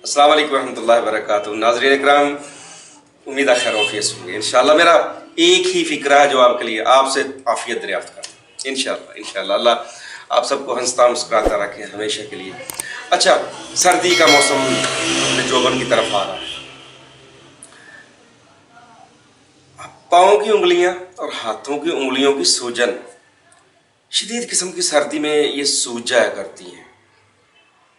السلام علیکم ورحمۃ اللہ وبرکاتہ. ناظرین اکرام، امید ہے خیر وفیت ہوں گے انشاءاللہ. میرا ایک ہی فکرہ ہے جو آپ کے لیے، آپ سے عافیت دریافت کرنا انشاءاللہ. اللہ آپ سب کو ہنستا مسکراتا رکھے ہمیشہ کے لیے. اچھا، سردی کا موسم اپنے جوبن کی طرف آ رہا ہے. پاؤں کی انگلیاں اور ہاتھوں کی انگلیوں کی سوجن شدید قسم کی سردی میں یہ سوج جایا کرتی ہیں.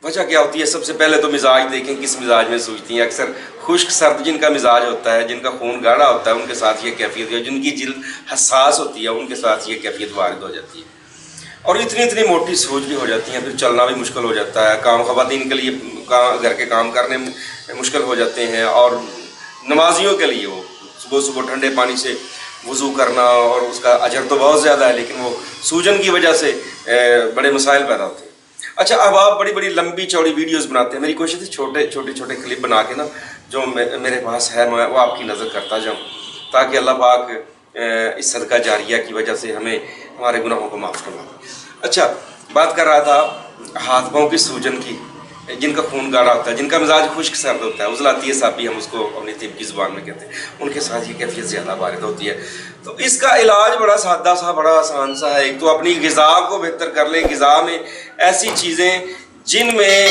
وجہ کیا ہوتی ہے؟ سب سے پہلے تو مزاج دیکھیں کس مزاج میں سوجتی ہیں. اکثر خشک سرد جن کا مزاج ہوتا ہے، جن کا خون گاڑھا ہوتا ہے، ان کے ساتھ یہ کیفیت ہے. جن کی جلد حساس ہوتی ہے ان کے ساتھ یہ کیفیت وارد ہو جاتی ہے، اور اتنی موٹی سوج بھی ہو جاتی ہیں. پھر چلنا بھی مشکل ہو جاتا ہے. خواتین کے لیے گھر کے کام کرنے مشکل ہو جاتے ہیں، اور نمازیوں کے لیے وہ صبح ٹھنڈے پانی سے وضو کرنا، اور اس کا اجر تو بہت زیادہ ہے، لیکن وہ سوجن کی وجہ سے بڑے مسائل پیدا ہوتے ہیں. اچھا، اب آپ بڑی بڑی لمبی چوڑی ویڈیوز بناتے ہیں. میری کوشش ہے چھوٹے کلپ بنا کے نا، جو میرے پاس ہے میں وہ آپ کی نظر کرتا جاؤں، تاکہ اللہ پاک اس صدقہ جاریہ کی وجہ سے ہمیں ہمارے گناہوں کو معاف کرنا. اچھا، بات کر رہا تھا ہاتھ پاؤں کی سوجن کی، جن کا خون گاڑھا ہوتا ہے، جن کا مزاج خشک سرد ہوتا ہے، عضلاتی صافی ہم اس کو اپنی طب کی زبان میں کہتے ہیں، ان کے ساتھ یہ کیفیت زیادہ وارد ہوتی ہے. تو اس کا علاج بڑا سادہ سا، بڑا آسان سا ہے. ایک تو اپنی غذا کو بہتر کر لیں. غذا میں ایسی چیزیں جن میں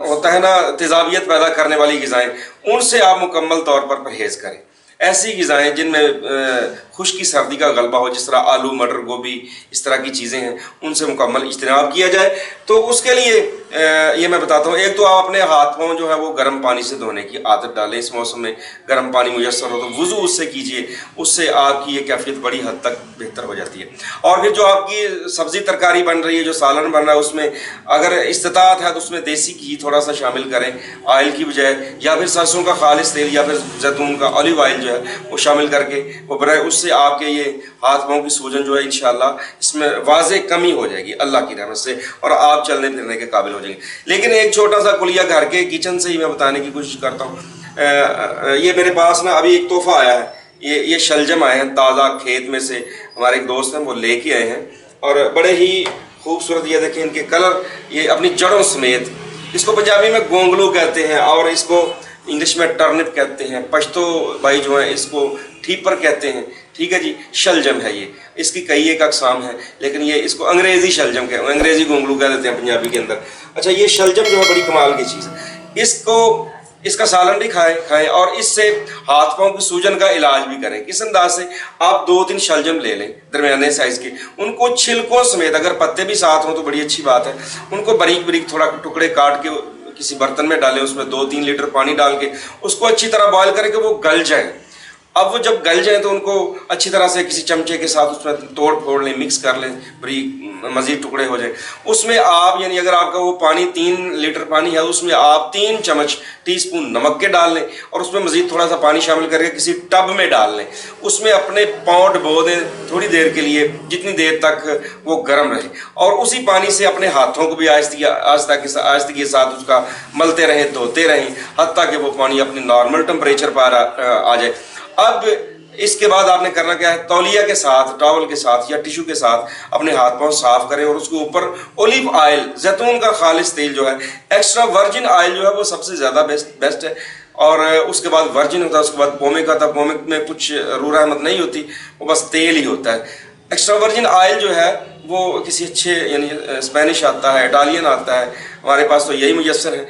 ہوتا ہے نا تیزابیت پیدا کرنے والی غذائیں، ان سے آپ مکمل طور پر پرہیز کریں. ایسی غذائیں جن میں خشکی سردی کا غلبہ ہو، جس طرح آلو، مٹر، گوبھی، اس طرح کی چیزیں ہیں، ان سے مکمل اجتناب کیا جائے. تو اس کے لیے یہ میں بتاتا ہوں. ایک تو آپ اپنے ہاتھ پاؤں جو ہے وہ گرم پانی سے دھونے کی عادت ڈالیں. اس موسم میں گرم پانی میسر ہو تو وضو اس سے کیجیے. اس سے آپ کی یہ کیفیت بڑی حد تک بہتر ہو جاتی ہے. اور پھر جو آپ کی سبزی ترکاری بن رہی ہے، جو سالن بن رہا ہے، اس میں اگر استطاعت ہے تو اس میں دیسی گھی تھوڑا سا شامل کریں آئل کی بجائے، یا پھر سرسوں کا خالص تیل، یا پھر زیتون کا اولیو آئل جو ہے وہ شامل کر کے وہ برائے، اس سے آپ کے یہ ہاتھ پاؤں کی سوجن جو ہے انشاءاللہ اس میں واضح کمی ہو جائے گی اللہ کی رحمت سے، اور آپ چلنے پھرنے کے قابل ہو جائیں گے. لیکن ایک چھوٹا سا کلیہ گھر کے کچن سے ہی میں بتانے کی کوشش کرتا ہوں. یہ میرے پاس نا ابھی ایک تحفہ آیا ہے. یہ شلجم آئے ہیں تازہ کھیت میں سے، ہمارے ایک دوست ہیں وہ لے کے آئے ہیں، اور بڑے ہی خوبصورت. یہ دیکھیں ان کے کلر، یہ اپنی جڑوں سمیت. اس کو پنجابی میں گونگلو کہتے ہیں، اور اس کو انگلش میں ٹرنپ کہتے ہیں. پشتو بھائی جو ہیں اس کو ٹھیپر کہتے ہیں. ٹھیک ہے جی، شلجم ہے یہ. اس کی کئی ایک اقسام ہیں، لیکن یہ اس کو انگریزی شلجم کہتے ہیں، انگریزی گونگلو کہہ دیتے ہیں پنجابی کے اندر. اچھا، یہ شلجم جو ہے بڑی کمال کی چیز ہے. اس کا سالن بھی کھائیں، اور اس سے ہاتھ پاؤں کی سوجن کا علاج بھی کریں. کس انداز سے؟ آپ 2-3 شلجم لے لیں درمیانے سائز کے، ان کو چھلکوں سمیت، اگر پتے بھی ساتھ ہوں تو بڑی اچھی بات ہے، ان کو باریک باریک تھوڑا ٹکڑے کاٹ کے کسی برتن میں ڈالیں. اس میں 2-3 لیٹر پانی ڈال کے اس کو اچھی طرح بوائل کریں کہ وہ گل جائیں. اب وہ جب گل جائیں تو ان کو اچھی طرح سے کسی چمچے کے ساتھ اس میں توڑ پھوڑ لیں، مکس کر لیں، بڑی مزید ٹکڑے ہو جائیں. اس میں آپ یعنی اگر آپ کا وہ پانی 3 لیٹر پانی ہے، اس میں آپ 3 چمچ ٹی سپون نمک کے ڈال لیں، اور اس میں مزید تھوڑا سا پانی شامل کر کے کسی ٹب میں ڈال لیں. اس میں اپنے پاؤں ڈبو دیں تھوڑی دیر کے لیے، جتنی دیر تک وہ گرم رہے، اور اسی پانی سے اپنے ہاتھوں کو بھی آہستگی کے ساتھ اس کا ملتے رہیں، دھوتے رہیں، حتیٰ کہ وہ پانی اپنے نارمل ٹمپریچر پر آ جائے. اب اس کے بعد آپ نے کرنا کیا ہے؟ تولیہ کے ساتھ، ٹاول کے ساتھ، یا ٹیشو کے ساتھ اپنے ہاتھ پاؤں صاف کریں، اور اس کے اوپر اولیو آئل، زیتون کا خالص تیل جو ہے، ایکسٹرا ورجن آئل جو ہے وہ سب سے زیادہ بیسٹ ہے. اور اس کے بعد ورجن ہوتا ہے، اس کے بعد پومے کا تھا. پومے میں کچھ روح رحمت نہیں ہوتی، وہ بس تیل ہی ہوتا ہے. ایکسٹرا ورجن آئل جو ہے وہ کسی اچھے یعنی اسپینش آتا ہے، اٹالین آتا ہے، ہمارے پاس تو یہی میسر ہے.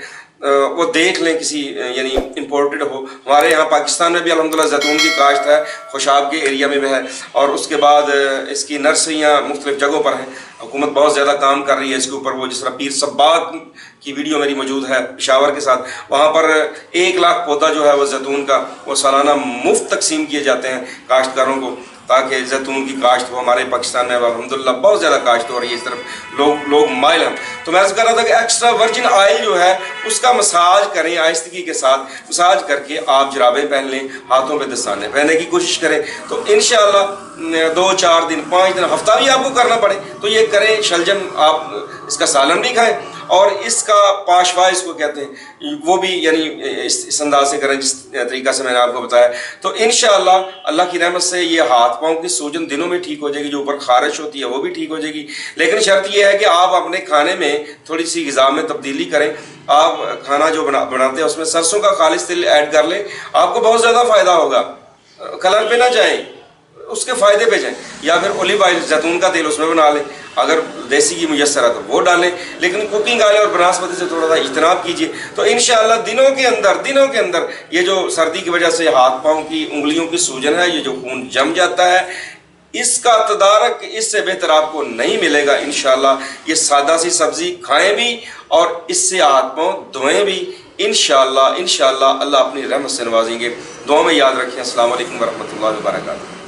وہ دیکھ لیں کسی یعنی امپورٹڈ ہو. ہمارے یہاں پاکستان میں بھی الحمدللہ زیتون کی کاشت ہے، خوشاب کے ایریا میں بھی ہے، اور اس کے بعد اس کی نرسریاں مختلف جگہوں پر ہیں. حکومت بہت زیادہ کام کر رہی ہے اس کے اوپر. وہ جس طرح پیر صباغ کی ویڈیو میری موجود ہے پشاور کے ساتھ، وہاں پر 1 لاکھ پودا جو ہے وہ زیتون کا وہ سالانہ مفت تقسیم کیے جاتے ہیں کاشتکاروں کو، تاکہ زیتون کی کاشت وہ ہمارے پاکستان میں الحمدللہ بہت زیادہ کاشت ہو رہی ہے. اس طرف لوگ مائل ہیں. تو میں عرض کر رہا تھا کہ ایکسٹرا ورجن آئل جو ہے اس کا مساج کریں آہستگی کے ساتھ. مساج کر کے آپ جرابیں پہن لیں، ہاتھوں پہ دستانے پہننے کی کوشش کریں. تو انشاءاللہ 2-4 دن 5 دن ہفتہ بھی آپ کو کرنا پڑے تو یہ کریں. شلجم آپ اس کا سالن بھی کھائیں، اور اس کا پاشوا اس کو کہتے ہیں، وہ بھی یعنی اس انداز سے کریں جس طریقہ سے میں نے آپ کو بتایا، تو انشاءاللہ اللہ کی رحمت سے یہ ہاتھ پاؤں کی سوجن دنوں میں ٹھیک ہو جائے گی، جو اوپر خارش ہوتی ہے وہ بھی ٹھیک ہو جائے گی۔ لیکن شرط یہ ہے کہ آپ اپنے کھانے میں تھوڑی سی غذا میں تبدیلی کریں، آپ کھانا جو بناتے ہیں اس میں سرسوں کا خالص تیل ایڈ کر لیں، آپ کو بہت زیادہ فائدہ ہوگا۔ کلر پہ نہ جائیں، اس کے فائدے پہ جائیں، یا پھر اولیو آئل زیتون کا تیل اس میں بنا لیں، اگر دیسی کی میسر ہے تو وہ ڈالیں، لیکن کوکنگ آئل اور بناسپتی سے تھوڑا سا اجتناب کیجیے، تو انشاءاللہ دنوں کے اندر یہ جو سردی کی وجہ سے ہاتھ پاؤں کی انگلیوں کی سوجن ہے، یہ جو خون جم جاتا ہے، اس کا تدارک اس سے بہتر آپ کو نہیں ملے گا انشاءاللہ۔ یہ سادہ سی سبزی کھائیں بھی اور اس سے ہاتھ پاؤں دھوئیں بھی انشاءاللہ۔ اللہ اپنی رحمت سے نوازیں گے۔ دعا میں یاد رکھیں۔ السلام علیکم ورحمۃ اللہ وبرکاتہ۔